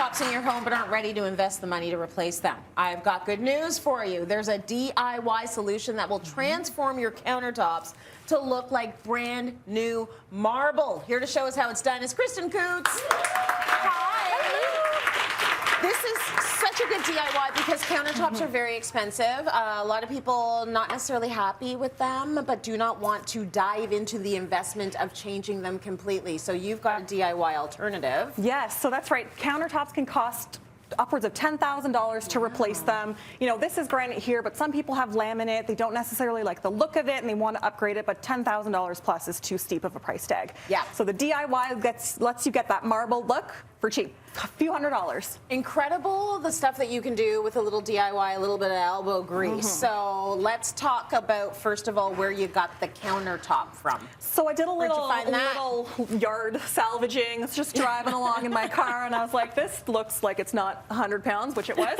countertops in your home but aren't ready to invest the money to replace them? I've got good news for you. There's a DIY solution that will transform your countertops to look like brand new marble. Here to show us how it's done is Kristen Coutts. Hi. This is such a good DIY because countertops are very expensive. A lot of people not necessarily happy with them, but do not want to dive into the investment of changing them completely. So you've got a DIY alternative. Yes, so that's right. Countertops can cost upwards of $10,000 to replace them. You know, this is granite here, but some people have laminate. They don't necessarily like the look of it and they want to upgrade it, but $10,000 plus is too steep of a price tag. Yeah. So the DIY lets you get that marble look for cheap. A few $100s. Incredible, the stuff that you can do with a little DIY, a little bit of elbow grease. So let's talk about, first of all, where you got the countertop from. So I did a little yard salvaging, just driving along in my car, and I was like, this looks like it's not 100 pounds, which it was.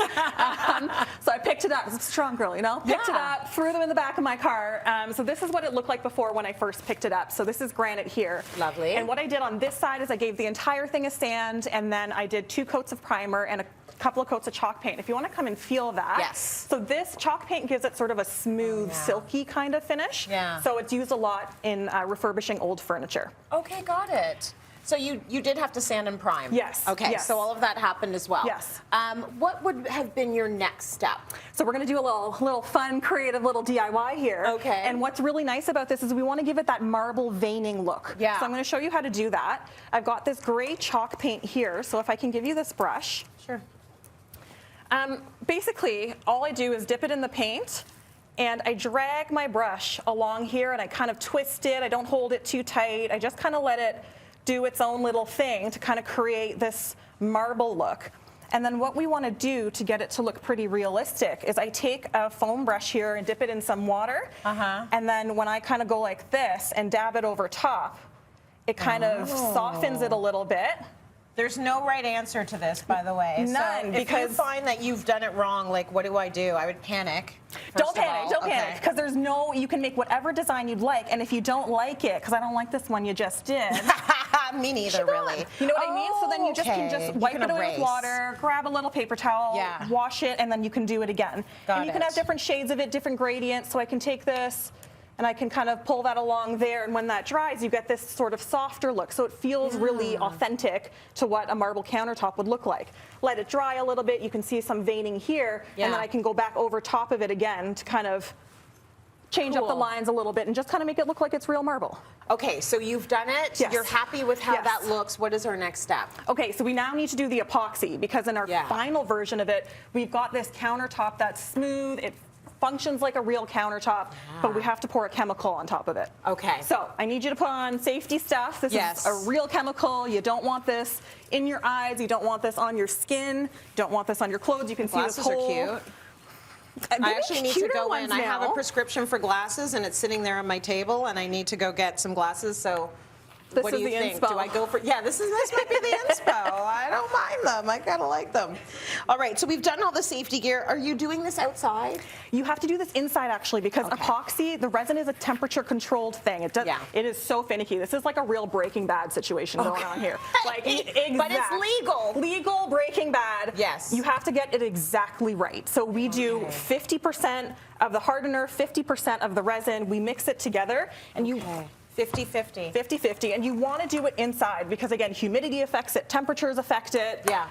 So I picked it up. It's a strong girl, you know? Picked it up, threw them in the back of my car. So this is what it looked like before when I first picked it up. So this is granite here. Lovely. And what I did on this side is I gave the entire thing a sand, and then I did 2 coats of primer and a couple of coats of chalk paint. If you want to come and feel that. Yes. So this chalk paint gives it sort of a smooth, silky kind of finish. Yeah. So it's used a lot in refurbishing old furniture. Okay, got it. So you did have to sand and prime. Yes. Okay, yes. so all of that happened as well. Yes. What would have been your next step? So we're going to do a little fun, creative little DIY here. Okay. And what's really nice about this is we want to give it that marble veining look. Yeah. So I'm going to show you how to do that. I've got this gray chalk paint here. So if I can give you this brush. Sure. Basically, all I do is dip it in the paint, and I drag my brush along here, and I kind of twist it. I don't hold it too tight. I just kind of let it do its own little thing to kind of create this marble look. And then what we want to do to get it to look pretty realistic is I take a foam brush here and dip it in some water. And then when I kind of go like this and dab it over top, it kind of softens it a little bit. There's no right answer to this, by the way. None, so if because you find that you've done it wrong, like, what do I do? I would panic. Don't panic, because there's no, you can make whatever design you'd like, and if you don't like it, because I don't like this one you just did. Me neither, really. You know what I mean? So then you just can just wipe it away with water, grab a little paper towel, wash it, and then you can do it again. And you can have different shades of it, different gradients, so I can take this, and I can kind of pull that along there, and when that dries, you get this sort of softer look. So it feels really authentic to what a marble countertop would look like. Let it dry a little bit, you can see some veining here, and then I can go back over top of it again to kind of change up the lines a little bit and just kind of make it look like it's real marble. Okay, so you've done it. Yes. You're happy with how that looks. What is our next step? Okay, so we now need to do the epoxy, because in our final version of it, we've got this countertop that's smooth. It functions like a real countertop, but we have to pour a chemical on top of it. Okay. So I need you to put on safety stuff. This is a real chemical. You don't want this in your eyes. You don't want this on your skin. You don't want this on your clothes. You can see this whole... Glasses are cute. I actually need to go in. I have a prescription for glasses, and it's sitting there on my table, and I need to go get some glasses, so... This what do you think? Do I go for? Yeah, this might be the inspo. I don't mind them. I kind of like them. All right, so we've done all the safety gear. Are you doing this outside? You have to do this inside, actually, because epoxy, the resin is a temperature-controlled thing. It does. It is so finicky. This is like a real Breaking Bad situation going on here. Like, but it's legal. Legal Breaking Bad. Yes. You have to get it exactly right. So we do 50% of the hardener, 50% of the resin. We mix it together, and you. 50-50. 50-50, and you want to do it inside because, again, humidity affects it, temperatures affect it. Yeah.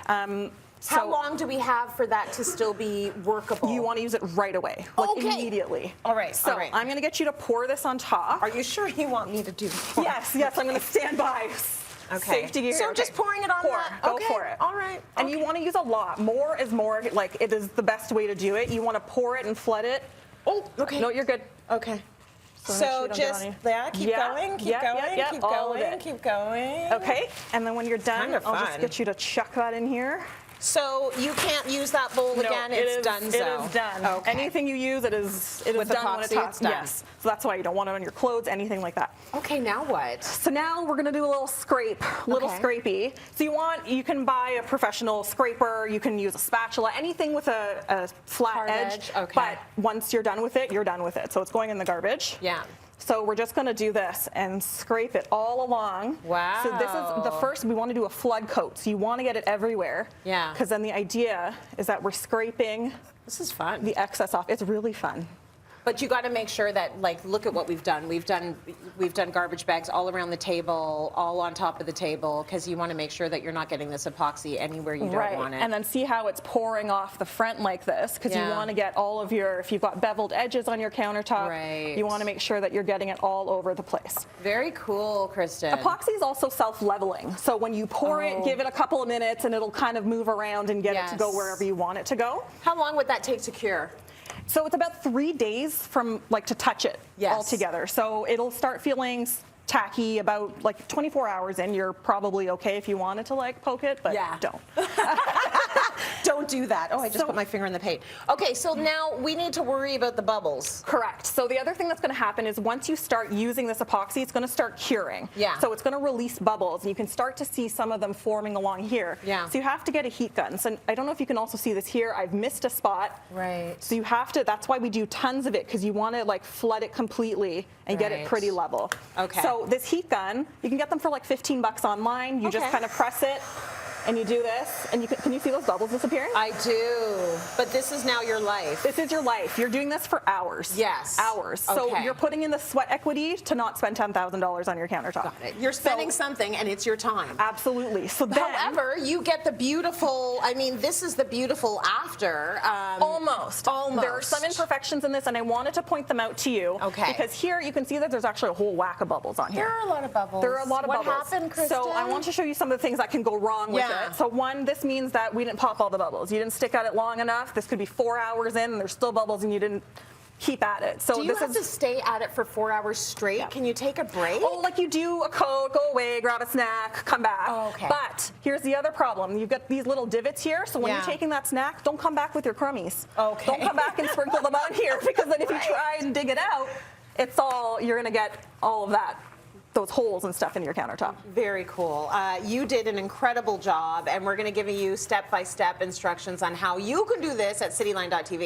How long do we have for that to still be workable? You want to use it right away, like immediately. All right. So I'm going to get you to pour this on top. Are you sure you want me to do that? Yes, I'm going to stand by. Safety gear. So just pouring it on that? Go for it. All right. And you want to use a lot. More is more. Like, it is the best way to do it. You want to pour it and flood it. Oh, okay. No, you're good. Okay. So just keep going, keep going, keep going. Okay, and then when you're done, I'll just get you to chuck that in here. So you can't use that bowl again. It's done. It is done. Okay. Anything you use, it is done when it's hot. Yes. So that's why you don't want it on your clothes, anything like that. Okay. Now what? So now we're gonna do a little scrape, scrapey. So you can buy a professional scraper. You can use a spatula, anything with a flat edge. Okay. But once you're done with it, you're done with it. So it's going in the garbage. Yeah. So we're just going to do this and scrape it all along. Wow. So this is the first, we want to do a flood coat. So you want to get it everywhere. Yeah. Because then the idea is that we're scraping This is fun. the excess off. It's really fun. But you got to make sure that, like, look at what we've done. We've done garbage bags all around the table, all on top of the table, because you want to make sure that you're not getting this epoxy anywhere you don't want it. And then see how it's pouring off the front like this, because you want to get all of your, if you've got beveled edges on your countertop, you want to make sure that you're getting it all over the place. Very cool, Kristen. Epoxy is also self-leveling. So when you pour it, give it a couple of minutes, and it'll kind of move around and get it to go wherever you want it to go. How long would that take to cure? So it's about 3 days from like to touch it all together. So it'll start feeling tacky about like 24 hours in. You're probably okay if you wanted to like poke it, but don't. Don't do that. Oh, I just put my finger in the paint. Okay, so now we need to worry about the bubbles. Correct. So the other thing that's going to happen is once you start using this epoxy, it's going to start curing. Yeah. So it's going to release bubbles, and you can start to see some of them forming along here. Yeah. So you have to get a heat gun. So I don't know if you can also see this here. I've missed a spot. Right. So you have to, that's why we do tons of it, because you want to like flood it completely and get it pretty level. Okay. So this heat gun, you can get them for like 15 bucks online. You just kind of press it. And you do this, and can you see those bubbles disappearing? I do, but this is now your life. This is your life. You're doing this for hours. Yes. Hours. So you're putting in the sweat equity to not spend $10,000 on your countertop. Got it. You're spending something, and it's your time. Absolutely. So then, however, you get the beautiful, I mean, this is the beautiful after. Almost. There are some imperfections in this, and I wanted to point them out to you. Okay. Because here you can see that there's actually a whole whack of bubbles on here. There are a lot of bubbles. There are a lot of bubbles. What happened, Kristen? So I want to show you some of the things that can go wrong with it. So one, this means that we didn't pop all the bubbles. You didn't stick at it long enough. This could be 4 hours in, and there's still bubbles, and you didn't keep at it. So do you have to stay at it for 4 hours straight? Yeah. Can you take a break? Oh, like you do a coat, go away, grab a snack, come back. Oh, okay. But here's the other problem. You've got these little divots here, so when you're taking that snack, don't come back with your crummies. Okay. Don't come back and sprinkle them on here, because then if you try and dig it out, it's all, you're gonna get all of that, those holes and stuff in your countertop. Very cool. You did an incredible job, and we're gonna give you step-by-step instructions on how you can do this at cityline.tv.